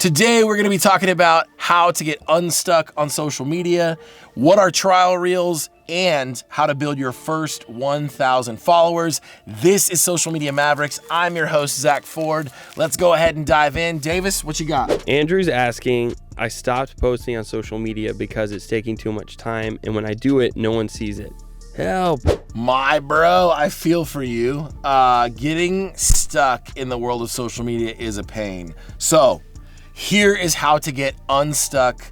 Today, we're gonna be talking about how to get unstuck on social media, what are trial reels, and how to build your first 1,000 followers. This is Social Media Mavericks. I'm your host, Zach Ford. Let's go ahead and dive in. Davis, what you got? Andrew's asking, I stopped posting on social media because it's taking too much time, and when I do it, no one sees it. Help. My bro, I feel for you. Getting stuck in the world of social media is a pain. So, here is how to get unstuck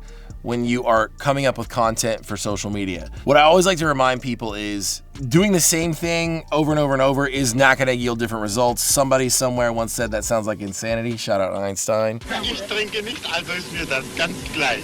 when you are coming up with content for social media. What I always like to remind people is doing the same thing over and over and over is not gonna yield different results. Somebody somewhere once said that sounds like insanity. Shout out Einstein. Ich trinke nicht, also ist mir das ganz gleich.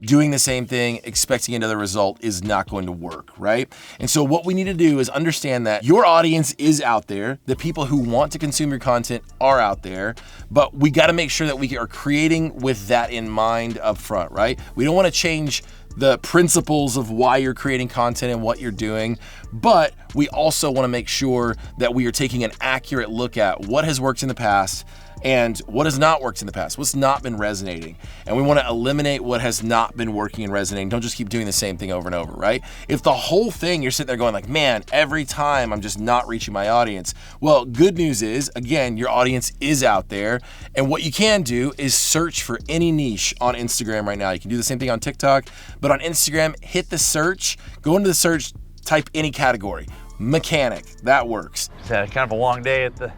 Doing the same thing, expecting another result is not going to work, right? And so what we need to do is understand that your audience is out there. The people who want to consume your content are out there, but we gotta make sure that we are creating with that in mind up front, right? We don't wanna change the principles of why you're creating content and what you're doing, but we also wanna make sure that we are taking an accurate look at what has worked in the past and what has not worked in the past, what's not been resonating. And we wanna eliminate what has not been working and resonating. Don't just keep doing the same thing over and over, right? If the whole thing, you're sitting there going like, man, every time I'm just not reaching my audience. Well, good news is, again, your audience is out there. And what you can do is search for any niche on Instagram right now. You can do the same thing on TikTok, but on Instagram, hit the search, go into the search, type any category. Mechanic, that works. Just had kind of a long day at the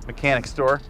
mechanic store.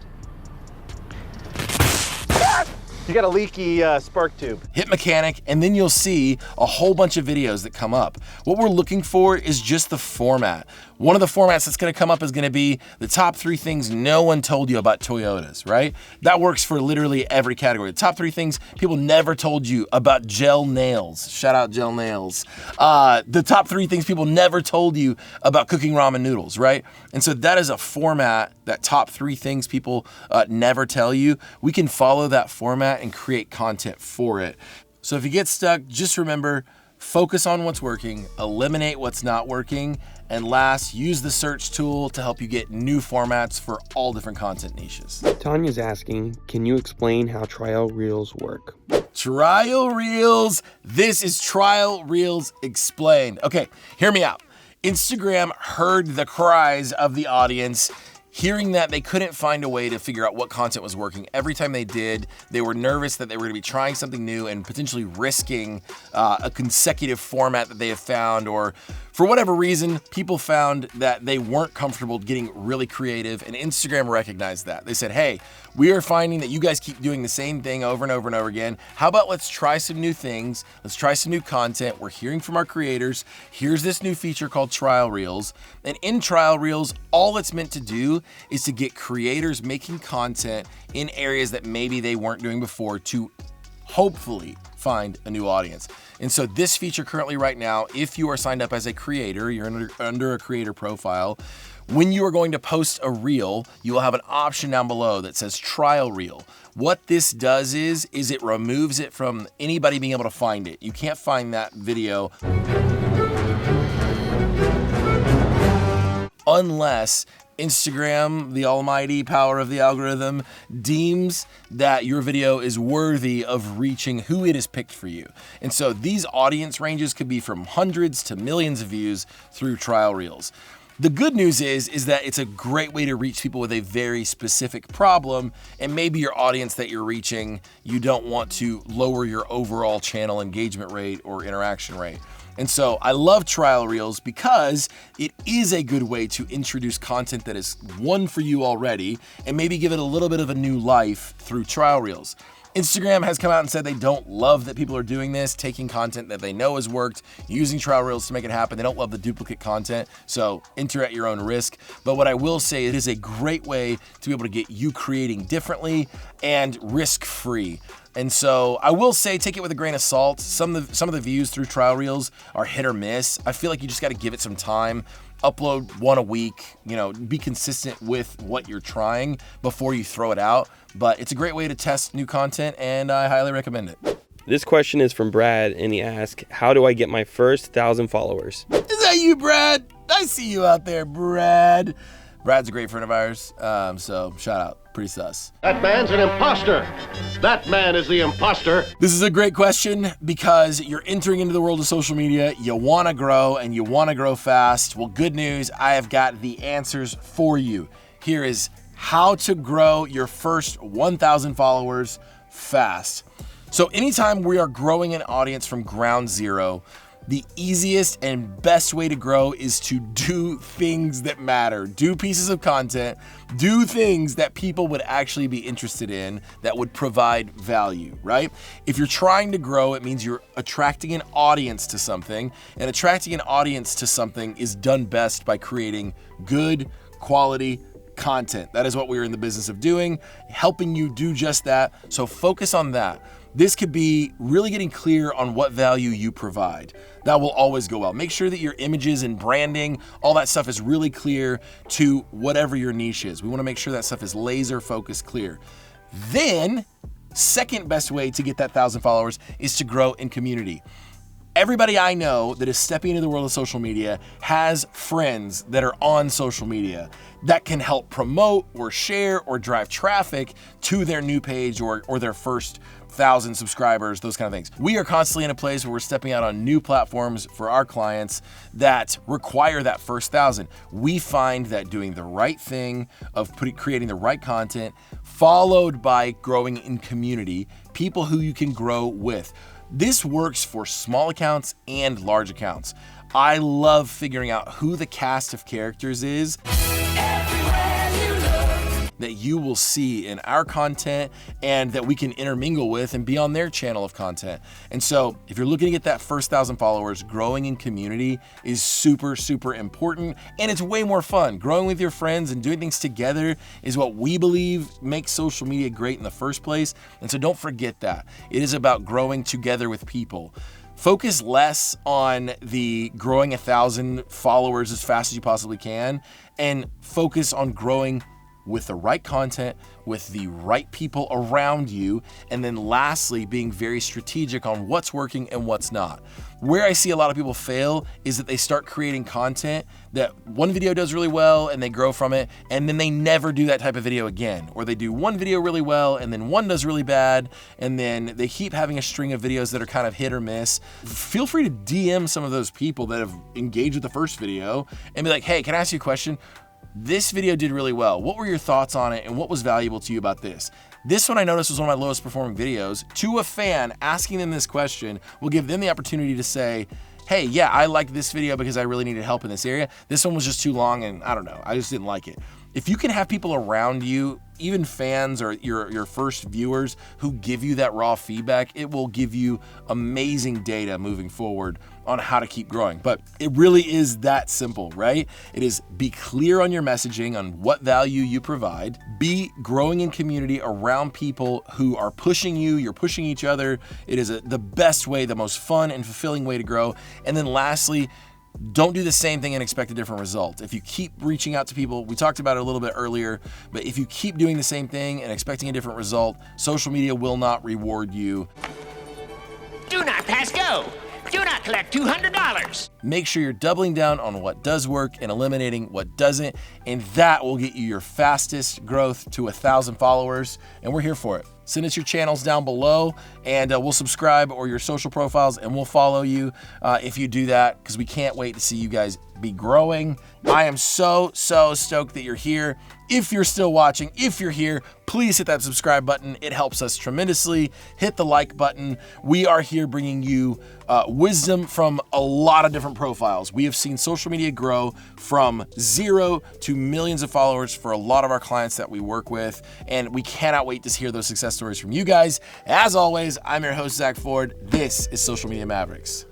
You got a leaky spark tube. Hit mechanic, and then you'll see a whole bunch of videos that come up. What we're looking for is just the format. One of the formats that's gonna come up is gonna be the top 3 things no one told you about Toyotas, right? That works for literally every category. The top 3 things people never told you about gel nails. Shout out gel nails. The top 3 things people never told you about cooking ramen noodles, right? And so that is a format, that top 3 things people never tell you. We can follow that format and create content for it. So if you get stuck, just remember, focus on what's working, eliminate what's not working, and last, use the search tool to help you get new formats for all different content niches. Tanya's asking, can you explain how trial reels work? Trial reels. This is trial reels explained. Okay, hear me out. Instagram heard the cries of the audience, hearing that they couldn't find a way to figure out what content was working. Every time they did, they were nervous that they were gonna be trying something new and potentially risking a consecutive format that they have found, or for whatever reason, people found that they weren't comfortable getting really creative, and Instagram recognized that. They said, hey, we are finding that you guys keep doing the same thing over and over and over again. How about let's try some new things? Let's try some new content. We're hearing from our creators. Here's this new feature called Trial Reels. And in Trial Reels, all it's meant to do is to get creators making content in areas that maybe they weren't doing before to hopefully find a new audience. And so this feature currently right now, if you are signed up as a creator, you're under a creator profile, when you are going to post a reel, you will have an option down below that says trial reel. What this does is it removes it from anybody being able to find it. You can't find that video unless Instagram, the almighty power of the algorithm, deems that your video is worthy of reaching who it is picked for you. And so these audience ranges could be from hundreds to millions of views through trial reels. The good news is that it's a great way to reach people with a very specific problem, and maybe your audience that you're reaching, you don't want to lower your overall channel engagement rate or interaction rate. And so I love trial reels because it is a good way to introduce content that is one for you already and maybe give it a little bit of a new life through trial reels. Instagram has come out and said they don't love that people are doing this, taking content that they know has worked, using trial reels to make it happen. They don't love the duplicate content, so enter at your own risk. But what I will say, it is a great way to be able to get you creating differently and risk-free. And so I will say, take it with a grain of salt. Some of the views through trial reels are hit or miss. I feel like you just got to give it some time. Upload one a week, be consistent with what you're trying before you throw it out. But it's a great way to test new content, and I highly recommend it. This question is from Brad, and he asks, how do I get my first 1,000 followers? Is that you, Brad? I see you out there, Brad. Brad's a great friend of ours, so shout out. pretty sus. That man's an imposter. That man is the imposter. This is a great question because you're entering into the world of social media. You want to grow and you want to grow fast. Well, good news, I have got the answers for you. Here is how to grow your first 1,000 followers fast. So anytime we are growing an audience from ground zero, the easiest and best way to grow is to do things that matter. Do pieces of content, do things that people would actually be interested in that would provide value, right? If you're trying to grow, it means you're attracting an audience to something, and attracting an audience to something is done best by creating good quality content. That is what we're in the business of doing, helping you do just that. So focus on that. This could be really getting clear on what value you provide. That will always go well. Make sure that your images and branding, all that stuff is really clear to whatever your niche is. We want to make sure that stuff is laser focused clear. Then, second best way to get that 1,000 followers is to grow in community. Everybody I know that is stepping into the world of social media has friends that are on social media that can help promote or share or drive traffic to their new page or their first 1,000 subscribers, those kind of things. We are constantly in a place where we're stepping out on new platforms for our clients that require that first 1,000. We find that doing the right thing of creating the right content, followed by growing in community, people who you can grow with. This works for small accounts and large accounts. I love figuring out who the cast of characters is that you will see in our content and that we can intermingle with and be on their channel of content. And so if you're looking to get that first 1,000 followers, growing in community is super, super important. And it's way more fun. Growing with your friends and doing things together is what we believe makes social media great in the first place. And so don't forget that. It is about growing together with people. Focus less on the growing 1,000 followers as fast as you possibly can, and focus on growing with the right content, with the right people around you, and then lastly, being very strategic on what's working and what's not. Where I see a lot of people fail is that they start creating content that one video does really well and they grow from it, and then they never do that type of video again. Or they do one video really well and then one does really bad, and then they keep having a string of videos that are kind of hit or miss. Feel free to DM some of those people that have engaged with the first video and be like, hey, can I ask you a question? This video did really well. What were your thoughts on it and what was valuable to you about this? This one I noticed was one of my lowest performing videos. To a fan, asking them this question will give them the opportunity to say, hey, yeah, I liked this video because I really needed help in this area. This one was just too long and I don't know, I just didn't like it. If you can have people around you, even fans or your first viewers who give you that raw feedback, it will give you amazing data moving forward on how to keep growing. But it really is that simple, right? It is be clear on your messaging on what value you provide, be growing in community around people who are pushing you, you're pushing each other. It is the best way, the most fun and fulfilling way to grow. And then lastly, don't do the same thing and expect a different result. If you keep reaching out to people, we talked about it a little bit earlier, but if you keep doing the same thing and expecting a different result, social media will not reward you. Do not pass go. Do not collect $200. Make sure you're doubling down on what does work and eliminating what doesn't, and that will get you your fastest growth to 1,000 followers, and we're here for it. Send us your channels down below, and we'll subscribe, or your social profiles, and we'll follow you if you do that, because we can't wait to see you guys be growing. I am so stoked that you're here. If you're still watching, if you're here, please hit that subscribe button. It helps us tremendously. Hit the like button. We are here bringing you wisdom from a lot of different profiles. We have seen social media grow from 0 to millions of followers for a lot of our clients that we work with, and we cannot wait to hear those success stories from you guys. As always, I'm your host, Zach Ford. This is Social Media Mavericks.